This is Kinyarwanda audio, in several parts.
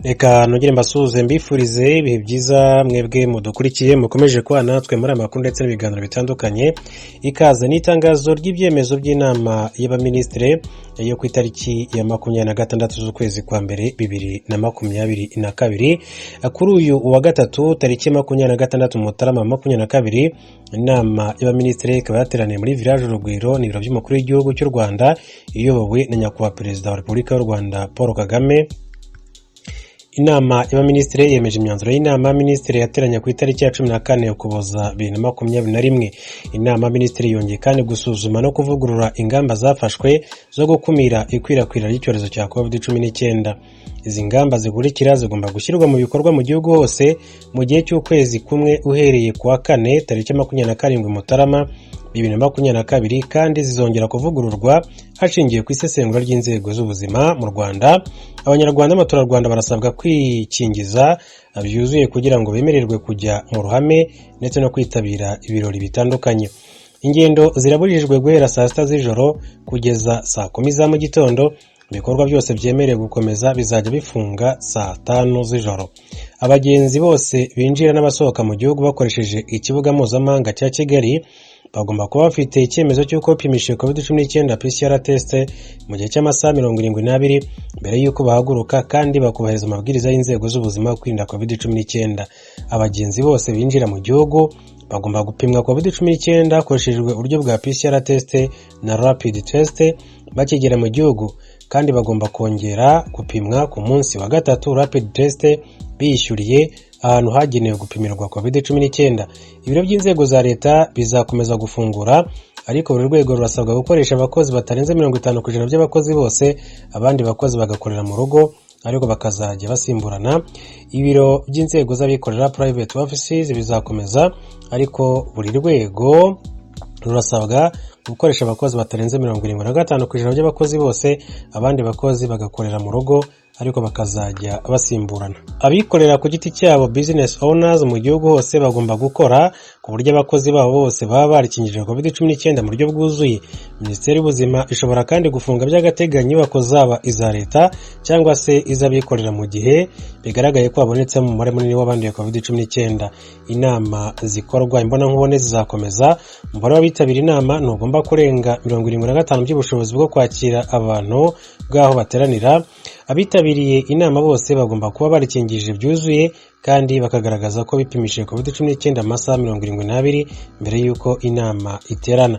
Reka nongere mbasuhuze mbifurize ibihe byiza mwebwe mudukurikiye mukomeje kuba natwe muri amakuru ndetse n'ibiganiro bitandukanye. Ikaze n'itangazo ry'ibyemezo by'inama y'abaminisitiri yo ku itariki ya 26 z'ukwezi kwa mbere 2022. Kuri uyu wa gatatu tariki 26 Mutarama 2022, inama y'abaminisitiri ikaba yateraniye muri village Urugwiro n'ibiro by'umukuru w'igihugu cy'u Rwanda iyobowe na nyakubahwa perezida wa Repubulika y'u Rwanda Paul Kagame. Inama y'abaminisitiri yemeje imyanzuro y'inama y'abaminisitiri yateranye ku itariki ya 14 Ukuboza 2021. Inama y'abaminisitiri yongeye kandi gusuzuma no kuvugurura ingamba zafashwe zo gukumira ikwirakwira ry'icyorezo cya COVID-19. Izi ngamba zikurikira zigomba gushyirwa mu bikorwa mu gihugu hose mu gihe cy'ukwezi kumwe uhereye ku wa 4 tariki 27 Mutarama 2022, kandi zizongera kuvugururwa hashingiye ku isesengura ry'inzego z'ubuzima mu Rwanda. Abanyarwanda n'abaturarwanda barasabwa kwikingiza byuzuye kugira ngo bemererwe kujya mu ruhame ndetse no kwitabira ibirori bitandukanye. Ingendo ziraburijwe guhera saa 6 z'ijoro kugeza saa 10 za mu gitondo. Ibikorwa byose byemerewe gukomeza bizajya bifunga saa 5 z'ijoro. Abagenzi bose binjira n'abasohoka mu gihugu bakoresheje ikibuga mpuzamahanga cya Kigali bagomba kuba bafite icyemezo cy'uko bipimishije COVID-19 PCR test mu gihe cy'amasaha 72 mbere y'uko bahaguruka, kandi bakubahiriza amabwiriza y'inzego z'ubuzima kwirinda COVID-19. Abagenzi bose binjira mu gihugu bagomba gupimwa COVID-19 hakoreshejwe uburyo bwa PCR test na rapid test bakigera mu gihugu, kandi bagomba kongera gupimwa ku munsi wa gatatu rapid test biyishyuriye ahantu hagenewe gupimirwa COVID-19. Ibiro by'inzego za leta bizakomeza gufungura, ariko buri rwego rurasabwa gukoresha abakozi batarenze 50% by'abakozi bose, abandi bakozi bagakorera mu rugo ariko bakazajya basimburana. Ibiro by'inzego z'abikorera private offices bizakomeza, ariko buri rwego rurasabwa gukoresha abakozi batarenze 75% by'abakozi bose, abandi bakozi bagakorera mu rugo ariko bakazajya basimburana. Abikorera ku giti cyabo business owners mu gihugu hose bagomba gukora ku buryo abakozi babo bose baba barikingije COVID-19 mu buryo bwuzuye. Minisiteri y'ubuzima ishobora kandi gufunga by'agateganyo inyubako zaba iza leta cyangwa se iz'abikorera mu gihe bigaragaye ko habonetsemo umubare munini w'abanduye COVID-19. Inama zikorwa imbonankubone zizakomeza. Umubare w'abitabira inama ntugomba kurenga 75% by'ubushobozi bwo kwakira abantu bw'aho bateranira. Abitabiriye inama bose bagomba kuba barikingije byuzuye kandi bakagaragaza ko bipimishije COVID-19 amasaha 72 mbere y'uko inama iterana.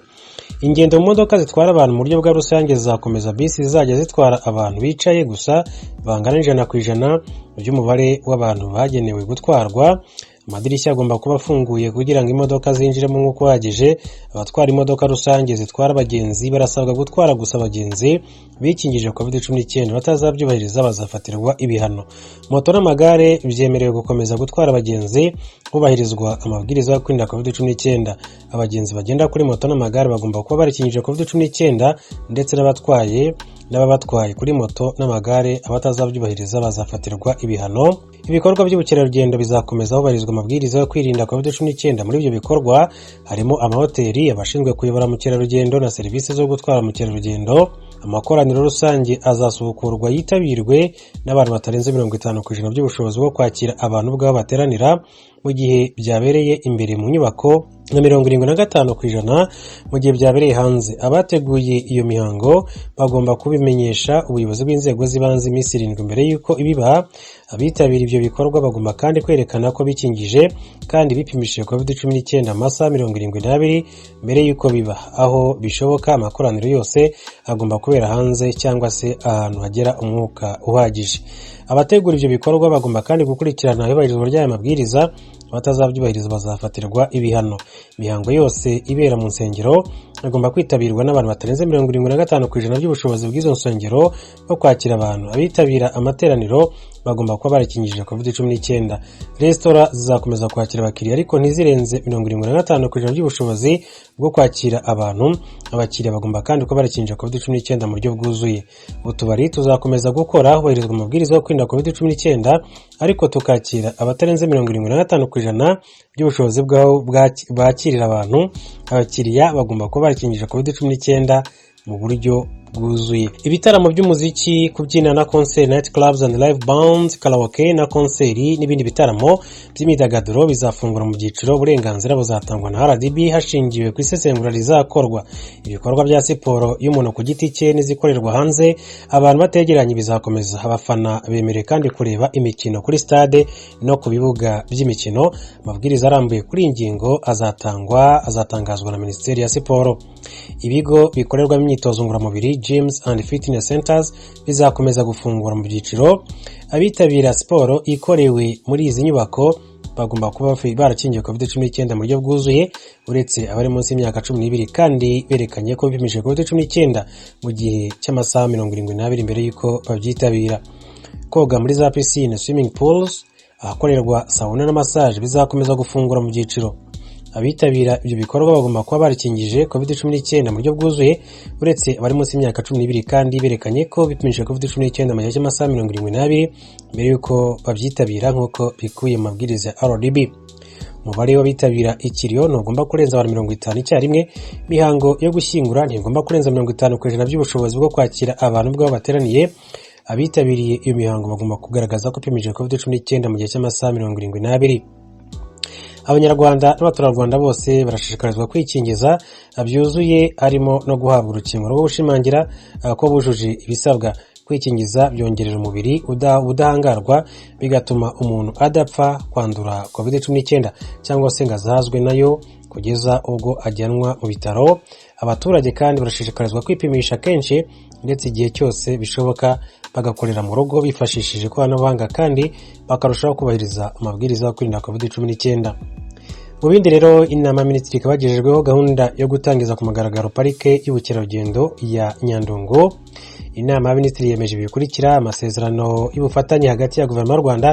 Ingendo mu modoka zitwara abantu mu buryo bwa rusange zizakomeza. Bisi zizajya zitwara abantu bicaye gusa bangana 100% by'umubare w'abantu bagenewe gutwarwa. Amadirishya agomba kuba afunguye kugira ngo imodoka zinjiremo nk'uko hagije. Abatwara imodoka rusange zitwara abagenzi barasabwa gutwara gusa abagenzi bikingije COVID-19. Batazabyubahiriza bazafatirwa ibihano. Moto n'amagare byemerewe gukomeza gutwara abagenzi hubahirizwa amabwiriza yo kwirinda COVID-19. Abagenzi bagenda kuri moto n'amagare bagomba kuba barikingije COVID-19, ndetse n'ababatwaye kuri moto n'amagare abatazabyubahiriza bazafatirwa ibihano. Ibikorwa by'ubukerarugendo bizakomeza hubahirizwa amabwiriza yo kwirinda COVID-19. Muri ibyo bikorwa harimo amahoteli, abashinzwe kuyobora mukerarugendo na serivisi zo gutwara mukerarugendo. Amakoraniro rusange azasubukurwa yitabirwe n'abantu batarenze 50% by'ubushobozi bwo kwakira abantu bw'aho bateranira, mu gihe byabereye imbere mu nyubako na 75% mu gihe byabereye hanze. Abateguye iyo mihango bagomba kubimenyesha ubuyobozi bw'inzego z'ibanze iminsi 7 mbere y'uko ibiba. Abitabira ibyo bikorwa bagomba kandi kwerekana ko bikingije kandi bipimishije COVID-19 amasaha 72 mbere y'uko biba. Aho bishoboka amakoraniro yose agomba kubera hanze cyangwa se ahantu hagera umwuka uhagije. Abategura ibyo bikorwa bagomba kandi gukurikirana ihubahirizwa ry'aya mabwiriza. Abatazabyubahiriza bazafatirwa ibihano. Imihango yose ibera mu nsengero agomba kwitabirwa n'abantu batarenze 75% by'ubushobozi bw'izo nsengero bwo kwakira abantu. Abitabira amateraniro bagomba kuba barikingije COVID-19. Restaurant zizakomeza kwakira abakiriya ariko ntizirenze 75% by'ubushobozi bwo kwakira abantu. Abakiriya bagomba kandi kuba barikingije COVID-19 mu buryo bwuzuye. Utubari tuzakomeza gukora hubahirizwa amabwiriza yo kwirinda COVID-19, ariko tukakira abatarenze 75% by'ubushobozi bw'aho bakirira abantu. Abakiriya bagomba kuba barikingije COVID-19 mu buryo bwuzuye. Ibitaramo by'umuziki, kubyina na concert, night clubs and live bands, karaoke na konseri n'ibindi bitaramo by'imyidagaduro bizafungura mu byiciro. Uburenganzira buzatangwa na RDB hashingiwe ku isesengura rizakorwa. Ibikorwa bya siporo y'umuntu ku giti cye n'izikorerwa hanze abantu bategeranye bizakomeza. Abafana bemerewe kandi kureba imikino kuri stade no ku bibuga by'imikino. Amabwiriza arambuye kuri ingingo azatangazwa na Minisiteri ya Siporo. Ibigo bikorerwamo imyitozo ngororamubiri, gyms and fitness centers bizakomeza gufungura mu byiciro. Abitabira siporo ikorewe muri izi nyubako bagomba kuba barakingiwe COVID-19 mu buryo bwuzuye, uretse abari munsi y'imyaka 12 kandi berekanye ko bipimije COVID-19 mu gihe cy'amasaha 72 mbere y'uko babyitabira. Koga muri za piscine, swimming pools, ahakorerwa sauna na massage bizakomeza gufungura mu byiciro. Abitabira ibyo bikorwa bagomba kuba barikingije COVID-19 mu buryo bwuzuye, uretse abari munsi y'imyaka 12 kandi berekanye ko bipimije COVID-19 mu gihe cy'amasaha 72 mbere y'uko babyitabira nk'uko bikuye mu mabwiriza ya RDB. Umubare w'abitabira ikiriyo ntugomba kurenza abantu 50 icyarimwe. Mihango yo gushyingura ntigomba kurenza 50% by'ubushobozi bwo kwakira abantu bw'abo bateraniye. Abitabiriye iyo mihango bagomba kugaragaza ko bipimije COVID-19 mu gihe cy'amasaha 72. Abanyarwanda n'abaturarwanda bose barashishikarizwa kwikingiza byuzuye, harimo no guhabwa urukingo rwo gushimangira ko bujuje ibisabwa. Kwikingiza byongerera umubiri ubudahangarwa bigatuma umuntu adapfa kwandura COVID-19 cyangwa se ngo azahazwe nayo kugeza ubwo ajyanwa mu bitaro. Abaturage kandi barashishikarizwa kwipimisha kenshi ndetse igihe cyose bishoboka, bagakorera mu rugo bifashishije ikoranabuhanga kandi bakarushaho kubahiriza amabwiriza yo kwirinda COVID-19. Mu bindi rero, inama minisitiri ikabagejejweho gahunda yo gutangiza ku mugaragaro parike y'ubukerarugendo ya Nyandungu. Inama y'Abaminisitiri yemeje ibikurikira: amasezerano y'ubufatanye hagati ya Guverinoma y'u Rwanda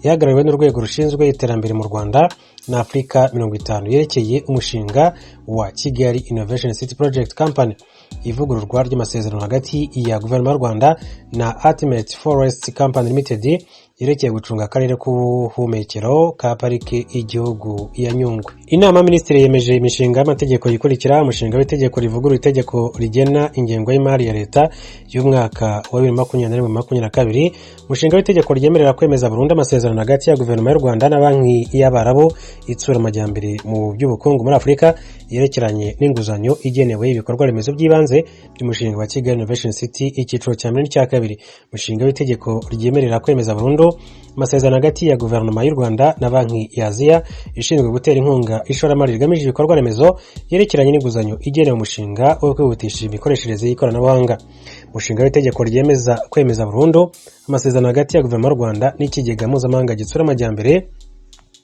ihagarariwe n'urwego rushinzwe iterambere mu Rwanda na Afurika 50 yerekeye umushinga wa Kigali Innovation City Project Company. Ivugururwa ry'amasezerano hagati ya Guverinoma y'u Rwanda na Ultimate Forest Company Limited yerekeye gucunga akarere k'ubuhumekero ka parike y'igihugu ya Nyungwe. Inama y'Abaminisitiri yemeje imishinga y'amategeko yikurikira: umushinga w'itegeko rivugurura itegeko rigena ingengo y'imari ya leta y'umwaka wa 2021-2022, umushinga w'itegeko ryemerera kwemeza burundu amasezerano hagati ya Guverinoma y'u Rwanda na Banki y'Abarabu itsura amajyambere mu by'ubukungu muri Afurika yerekeranye n'inguzanyo igenewe ibikorwa remezo by'ibanze by'umushinga wa Kigali Innovation City icyiciro cya mbere n'icya kabiri. Umushinga w'itegeko ryemerera kwemeza burundu amasezerano hagati ya Guverinoma y'u Rwanda na Banki ya Aziya ishinzwe gutera inkunga ishoramari rigamije ibikorwa remezo yerekeranye n'inguzanyo igenewe umushinga wo kwihutisha imikoreshereze y'ikoranabuhanga. Umushinga w'itegeko ryemeza kwemeza burundu amasezerano hagati ya Guverinoma y'u Rwanda n'ikigega mpuzamahanga gitsura amajyambere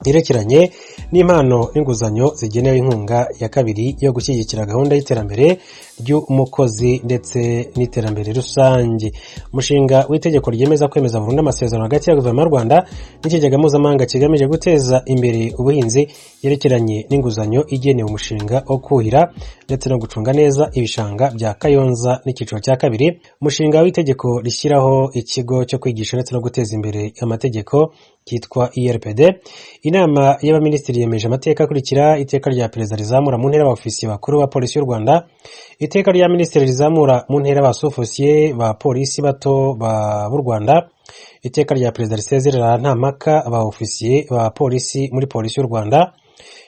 yerekeranye n'impano n'inguzanyo zigenewe inkunga ya kabiri yo gushyigikira gahunda y'iterambere ry'umukozi ndetse n'iterambere rusange. Umushinga w'itegeko ryemeza kwemeza burundu amasezerano hagati ya Guverinoma y'u Rwanda n'ikigega mpuzamahanga kigamije guteza imbere ubuhinzi yerekeranye n'inguzanyo igenewe umushinga wo kuhira ndetse no gucunga neza ibishanga bya Kayonza n'icyiciro cya kabiri. Umushinga w'itegeko rishyiraho ikigo cyo kwigisha ndetse no guteza imbere amategeko cyitwa IRPD. Inama y'Abaminisitiri yemeje amateka akurikira: iteka rya perezida rizamura mu ntera abofisiye bakuru ba polisi y'u Rwanda, iteka rya minisitiri rizamura mu ntera abasofisiye ba polisi bato b'u Rwanda, iteka rya perezida risezerera nta mpaka aba ofisiye ba polisi muri polisi y'u Rwanda,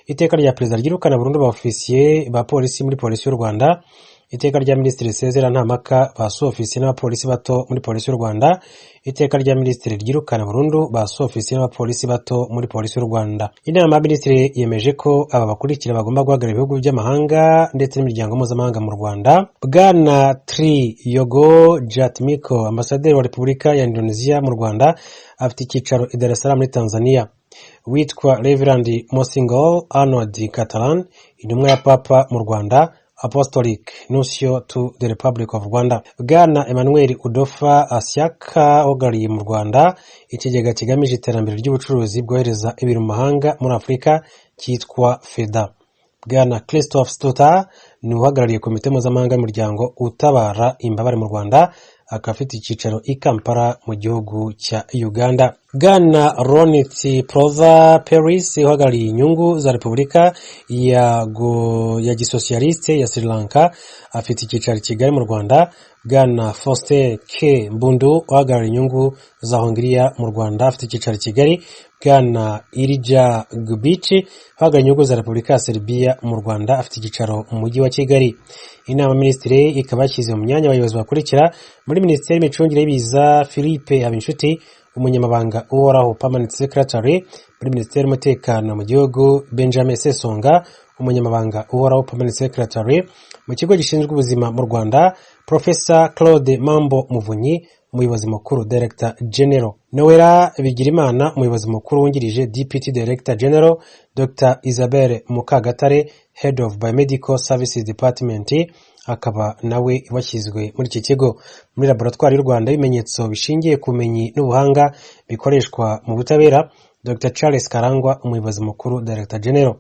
iteka rya perezida ryirukana burundu ba ofisiye ba polisi muri polisi y'u Rwanda, iteka rya minisitiri risezerera nta mpaka ba ofisiye n'abapolisi bato muri polisi y'u Rwanda, iteka rya minisitiri ryirukana burundu ba ofisiye n'abapolisi bato muri polisi y'u Rwanda. Inama y'Abaminisitiri yemeje ko aba bakurikira bagomba guhagarara ibihugu by'amahanga ndetse n'imiryango mpuzamahanga mu Rwanda: Bwana Triyogo Jatmiko, ambasaderi wa Repubulika ya Indonesia mu Rwanda, afite icyicaro i Dar es Salaam muri Tanzania. Witwa Reverend Monsignor Arnold Catalan, intumwa ya Papa mu Rwanda, Apostolic Nuncio to the Republic of Rwanda. Bwana Emmanuel Udofa Asyaka, uhagarariye mu Rwanda ikigega kigamije iterambere ry'ubucuruzi bwohereza ibintu mu mahanga muri Afurika cyitwa FEDA. Bwana Christophe Stutter ni uhagarariye komite mpuzamahanga y'umuryango utabara imbabare mu Rwanda, akaba afite icyicaro i Kampala mu gihugu cya Uganda. Bwana Ronit Prova Peris uhagarariye inyungu za Repubulika ya gisosiyaliste ya Sri Lanka afite icyicaro i Kigali mu Rwanda. Bwana Faustin K Mbundu uhagarariye inyungu za Hongiriya mu Rwanda afite icyicaro i Kigali. Bwana Irija Gubici uhagarariye inyungu za Repubulika ya Serbia mu Rwanda afite icyicaro mu mujyi wa Kigali. Inama minisitiri ikaba yashyize mu myanya abayobozi bakurikira: muri Minisiteri y'Imicungire y'Ibiza Philippe Habinshuti, umunyamabanga uhoraho Permanent Secretary. Muri Minisiteri y'Umutekano mu gihugu Benjamin Sesonga, umunyamabanga uhoraho Permanent Secretary. Mu kigo gishinzwe ubuzima mu Rwanda, Professor Claude Mambo Muvunyi, umuyobozi mukuru Director General. Noella Bigirimana, umuyobozi mukuru wungirije Deputy Director General. Dr Isabelle Mukagatare, Head of Biomedical Services Department, akaba nawe washyizwe muri iki kigo. Muri laboratwari y'u Rwanda y'ibimenyetso bishingiye ku bumenyi n'ubuhanga bikoreshwa mu butabera, Dr Charles Karangwa, umuyobozi mukuru Director General.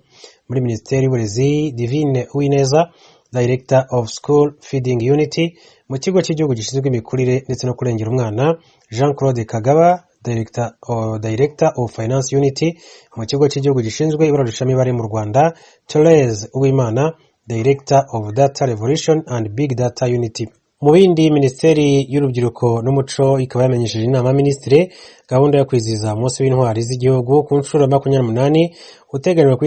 Muri Minisiteri y'Uburezi, Divine Uwineza, Director of School Feeding Unity. Mu kigo cy'igihugu gishinzwe imikurire ndetse no kurengera umwana, Jean Claude Kagaba, Director of Finance Unity. Mu kigo cy'igihugu gishinzwe ibarurishamibare mu Rwanda, Therese Uwimana, Director of Data Revolution and Big Data Unity. Mu bindi, Minisiteri y'Urubyiruko n'Umuco ikaba yamenyesheje inama minisitiri gahunda yo kwizihiza umunsi w'intwari z'igihugu ku nshuro ya 28 uteganyijwe